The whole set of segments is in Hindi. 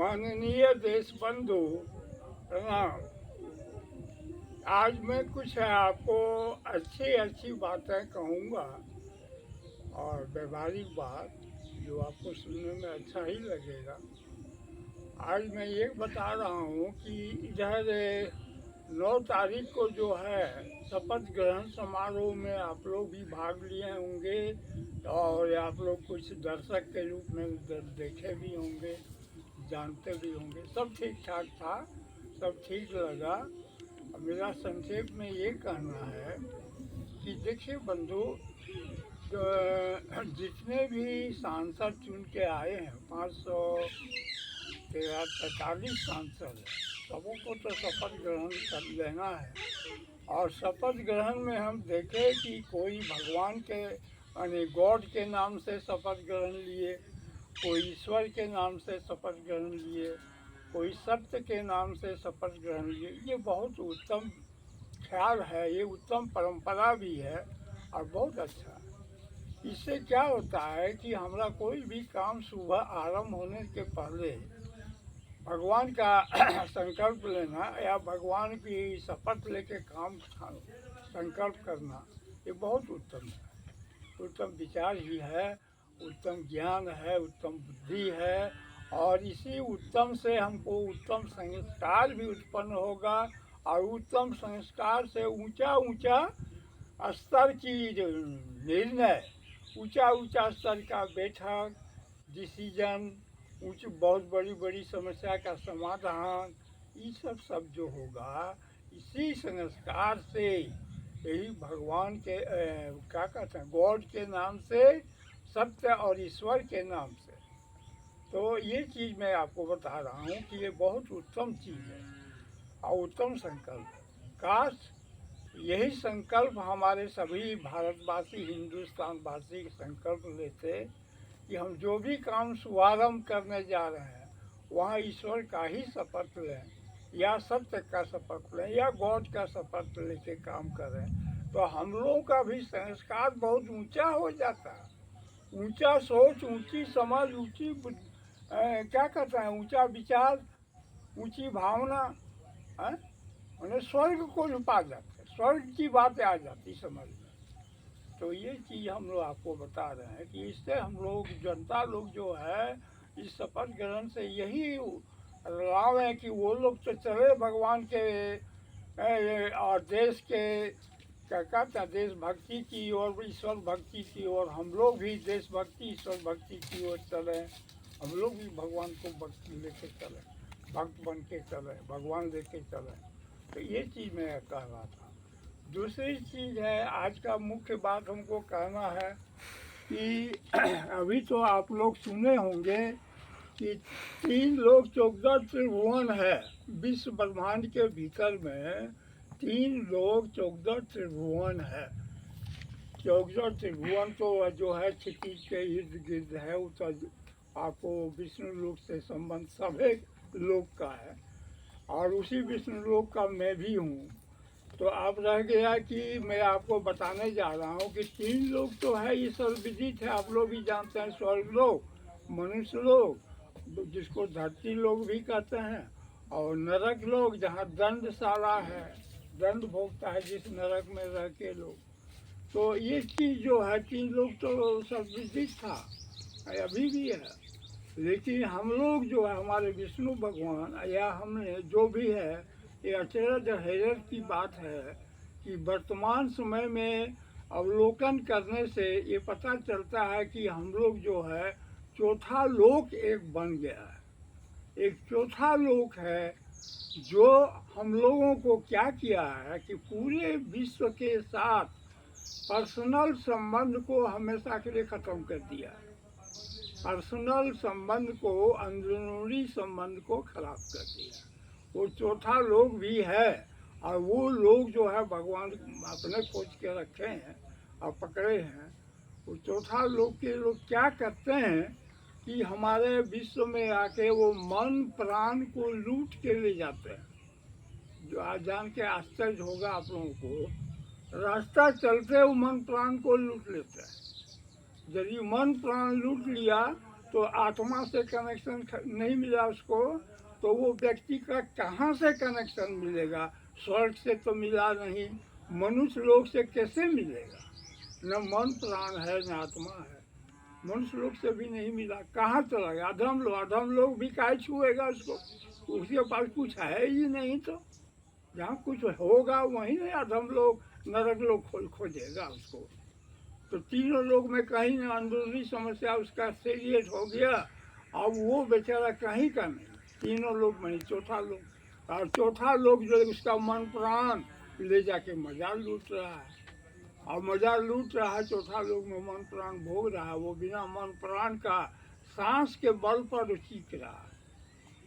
माननीय देश बंधु प्रणाम। आज मैं कुछ आपको अच्छी अच्छी बातें कहूँगा और व्यवहारिक बात जो आपको सुनने में अच्छा ही लगेगा। आज मैं ये बता रहा हूँ कि इधर 9 तारीख को जो है शपथ ग्रहण समारोह में आप लोग भी भाग लिए होंगे और आप लोग कुछ दर्शक के रूप में देखे भी होंगे, जानते भी होंगे। सब ठीक ठाक था, सब ठीक लगा। मेरा संक्षेप में ये कहना है कि देखिए बंधु, जितने भी सांसद चुन के आए हैं 543 सांसद हैं, सबों को तो शपथ ग्रहण कर लेना है। और शपथ ग्रहण में हम देखें कि कोई भगवान के यानी गॉड के नाम से शपथ ग्रहण लिए, कोई ईश्वर के नाम से शपथ ग्रहण लिए, कोई सत्य के नाम से शपथ ग्रहण लिए। ये बहुत उत्तम ख्याल है, ये उत्तम परंपरा भी है और बहुत अच्छा है। इससे क्या होता है कि हमारा कोई भी काम सुबह आरंभ होने के पहले भगवान का संकल्प लेना या भगवान की शपथ लेके काम संकल्प करना, ये बहुत उत्तम है। उत्तम विचार ही है, उत्तम ज्ञान है, उत्तम बुद्धि है। और इसी उत्तम से हमको उत्तम संस्कार भी उत्पन्न होगा और उत्तम संस्कार से ऊंचा ऊंचा स्तर की निर्णय, ऊंचा ऊंचा स्तर का बैठक, डिसीजन, बहुत बड़ी बड़ी समस्या का समाधान, ये सब जो होगा इसी संस्कार से, यही भगवान के क्या कहते हैं, गॉड के नाम से, सत्य और ईश्वर के नाम से। तो ये चीज़ मैं आपको बता रहा हूँ कि ये बहुत उत्तम चीज़ है और उत्तम संकल्प है। काश यही संकल्प हमारे सभी भारतवासी, हिंदुस्तानवासी संकल्प लेते कि हम जो भी काम शुभारंभ करने जा रहे हैं वहाँ ईश्वर का ही शपथ लें या सत्य का शपथ लें या गॉड का शपथ लेके काम करें, तो हम लोगों का भी संस्कार बहुत ऊंचा हो जाता है। ऊंचा सोच, ऊंची समझ, ऊंची क्या कहते हैं, ऊंचा विचार, ऊंची भावना, उन्हें स्वर्ग को पा जाते, स्वर्ग की बातें आ जाती समझ में। तो ये चीज़ हम लोग आपको बता रहे हैं कि इससे हम लोग, जनता लोग जो है, इस शपथ ग्रहण से यही लाभ है कि वो लोग तो चले भगवान के और देश के क्या कहते हैं, देशभक्ति की और ईश्वर भक्ति की ओर। हम लोग भी देशभक्ति, ईश्वर भक्ति की ओर चले, हम लोग भी भगवान को भक्ति लेके चले, भक्त बन के चले, भगवान लेके चले। तो ये चीज़ मैं कह रहा था। दूसरी चीज़ है, आज का मुख्य बात हमको कहना है कि अभी तो आप लोग सुने होंगे कि 3 लोक 14 त्रिभुवन है। विश्व ब्रह्मांड के भीतर में 3 लोक 14 त्रिभुवन है। 14 त्रिभुवन तो जो है क्षितिज के इर्द गिर्द है, वो तो आपको विष्णु लोक से संबंध सभी लोक का है और उसी विष्णु लोक का मैं भी हूँ। तो आप रह गया कि मैं आपको बताने जा रहा हूँ कि 3 लोग तो है, ये सर्वविदित है, आप लोग भी जानते हैं। स्वर्ग लोक, मनुष्य लोक, जिसको धरती लोग भी कहते हैं, और नरक लोग जहाँ दंडशाला है, दंड भोगता है जिस नरक में रह के लोग। तो ये चीज़ जो है 3 लोग तो सर्वविदित था, अभी भी है। लेकिन हम लोग जो है, हमारे विष्णु भगवान या हमने जो भी है, ये अचरज हैरत की बात है कि वर्तमान समय में अवलोकन करने से ये पता चलता है कि हम लोग जो है चौथा लोक एक बन गया है। एक चौथा लोक है जो हम लोगों को क्या किया है कि पूरे विश्व के साथ पर्सनल संबंध को हमेशा के लिए ख़त्म कर दिया है। पर्सनल संबंध को, अंदरूनी संबंध को खराब कर दिया। वो चौथा लोग भी है और वो लोग जो है भगवान अपने खोज के रखे हैं और पकड़े हैं। वो चौथा लोग के लोग क्या करते हैं कि हमारे विश्व में आके वो मन प्राण को लूट के ले जाते हैं। जो आज जान के आश्चर्य होगा आप लोगों को, रास्ता चलते वो मन प्राण को लूट लेते हैं। यदि मन प्राण लूट लिया तो आत्मा से कनेक्शन नहीं मिला उसको, तो वो व्यक्ति का कहाँ से कनेक्शन मिलेगा? स्वर्ग से तो मिला नहीं, मनुष्य लोग से कैसे मिलेगा? न मन प्राण है न आत्मा है, मनुष्य लोग से भी नहीं मिला, कहाँ चला गया? अधम लोग भी काहे छुएगा उसको? उसके पास कुछ है ही नहीं, तो जहाँ कुछ होगा वहीं नहीं अधम लोग नरक लोग खोजेगा उसको। तो तीनों लोग में कहीं ना अंदरूनी समस्या उसका सीरियस हो गया, अब वो बेचारा कहीं का नहीं, तीनों लोग में चौथा लोग, और चौथा लोग जो उसका मन प्राण ले जाके मजा लूट रहा है, और मजा लूट रहा है, चौथा लोग में मन प्राण भोग रहा है, वो बिना मन प्राण का सांस के बल पर चीख रहा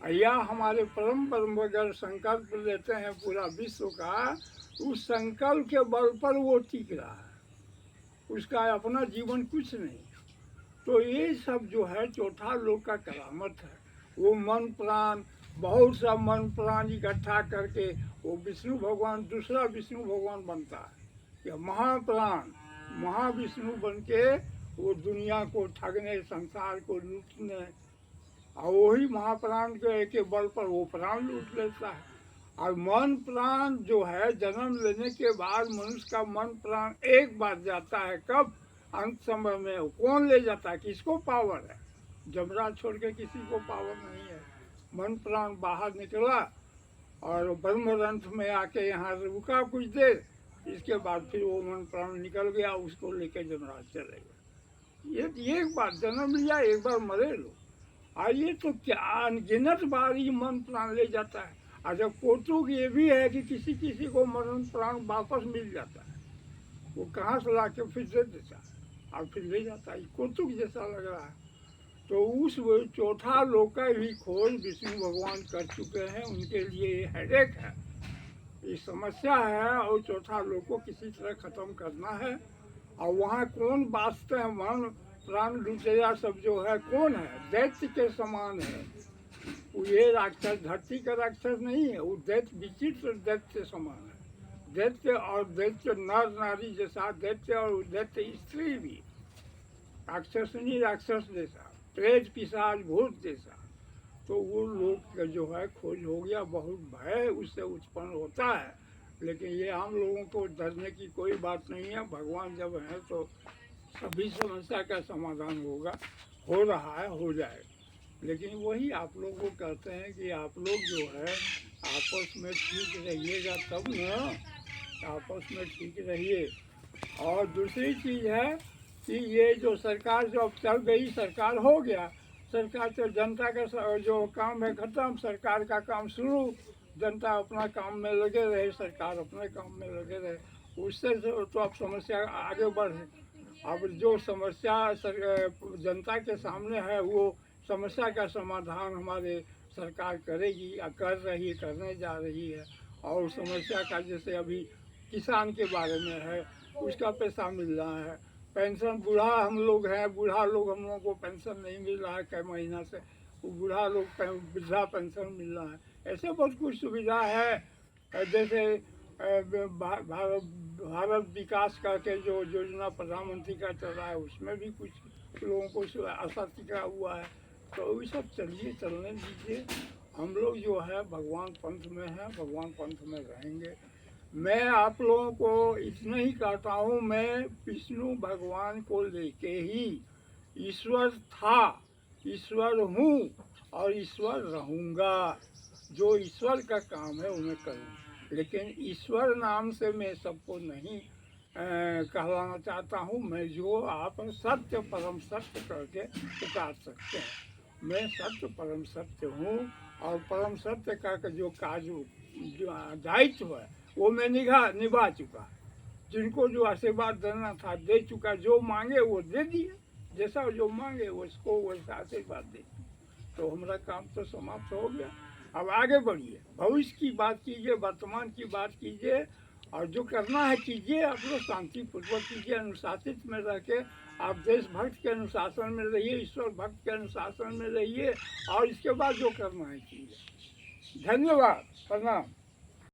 है। या हमारे परम वगैरह संकल्प लेते हैं पूरा विश्व का, उस संकल्प के बल पर वो टिक रहा है, उसका अपना जीवन कुछ नहीं। तो ये सब जो है चौथा लोक का करामत है। वो मन प्राण, बहुत सा मन प्राण इकट्ठा करके वो विष्णु भगवान, दूसरा विष्णु भगवान बनता है, या महाप्राण महाविष्णु बन के वो दुनिया को ठगने, संसार को लूटने, और वही महाप्राण के बल पर वो प्राण लूट लेता है। और मन प्राण जो है जन्म लेने के बाद मनुष्य का मन प्राण एक बार जाता है, कब? अंत समय में। कौन ले जाता है? किसको पावर है? जमराज छोड़ के किसी को पावर नहीं है। मन प्राण बाहर निकला और ब्रह्मरंथ में आके यहाँ रुका कुछ देर, इसके बाद फिर वो मन प्राण निकल गया, उसको लेके जमराज चले गए। ये एक बार जन्म लिया, एक बार मरे लोग। और ये तो क्या अनगिनत बार ही मन प्राण ले जाता है। और जब कौतुक ये भी है कि किसी किसी को मरण प्राण वापस मिल जाता है, वो कहाँ से ला के फिर दे देता है और फिर ले जाता है, कौतुक जैसा लग रहा है। तो उस चौथा लोक का भी खोज विष्णु भगवान कर चुके हैं, उनके लिए ये हेडेक है, ये समस्या है, और चौथा लोक को किसी तरह खत्म करना है। और वहाँ कौन बाँचते हैं? मन प्राण लुटेरा सब जो है कौन है? दैत्य के समान है वो। ये राक्षस धरती का राक्षस नहीं है, वो दैत्य, विचित्र दैत्य समान है। दैत्य और दैत्य नर नारी जैसा दैत्य, और दैत्य स्त्री भी, राक्षस नहीं, राक्षस जैसा, प्रेत पिशाच भूत जैसा। तो वो लोग का जो है खोज हो गया, बहुत भय उससे उत्पन्न होता है। लेकिन ये हम लोगों को डरने की कोई बात नहीं है, भगवान जब है तो सभी समस्या का समाधान होगा, हो रहा है, हो जाए। लेकिन वही आप लोग को कहते हैं कि आप लोग जो है आपस में ठीक रहिएगा, तब न, आपस में ठीक रहिए। और दूसरी चीज़ है कि ये जो सरकार जो अब चल गई, सरकार हो गया, सरकार तो जनता का जो काम है खत्म, सरकार का काम शुरू, जनता अपना काम में लगे रहे, सरकार अपने काम में लगे रहे, उससे तो अब समस्या आगे बढ़े। अब जो समस्या जनता के सामने है, वो समस्या का समाधान हमारे सरकार करेगी या कर रही है, करने जा रही है। और समस्या का जैसे अभी किसान के बारे में है, उसका पैसा मिल रहा है, पेंशन, बूढ़ा हम लोग हैं, बूढ़ा लोग, हम लोगों को पेंशन नहीं मिल रहा है कई महीना से, वो बूढ़ा लोग वृद्धा पेंशन मिल रहा है। ऐसे बहुत कुछ सुविधा है। जैसे भारत विकास का के जो योजना प्रधानमंत्री का चल रहा है, उसमें भी कुछ लोगों को आशा टिका हुआ है। तो ये सब चलिए, चलने दीजिए। हम लोग जो है भगवान पंथ में हैं, भगवान पंथ में रहेंगे। मैं आप लोगों को इतना ही कहता हूँ, मैं विष्णु भगवान को लेके ही ईश्वर था, ईश्वर हूँ और ईश्वर रहूँगा। जो ईश्वर का काम है उन्हें करूँ, लेकिन ईश्वर नाम से मैं सबको नहीं कहलाना चाहता हूँ। मैं जो आप सत्य परम सत्य करके पुकार सकते हैं, मैं सत्य परम सत्य हूँ। और परम सत्य का जो कार्य दायित्व है वो मैं निभा चुका। जिनको जो आशीर्वाद देना था दे चुका, जो मांगे वो दे दिए, जैसा जो मांगे उसको वैसा आशीर्वाद दे। तो हमारा काम तो समाप्त हो गया। अब आगे बढ़िए, भविष्य की बात कीजिए, वर्तमान की बात कीजिए, और जो करना है कीजिए। आप लोग शांतिपूर्वक कीजिए, अनुशासित में रह के आप देशभक्त के अनुशासन में रहिए, ईश्वर भक्त के अनुशासन में रहिए, और इसके बाद जो करना है कीजिए। धन्यवाद, प्रणाम।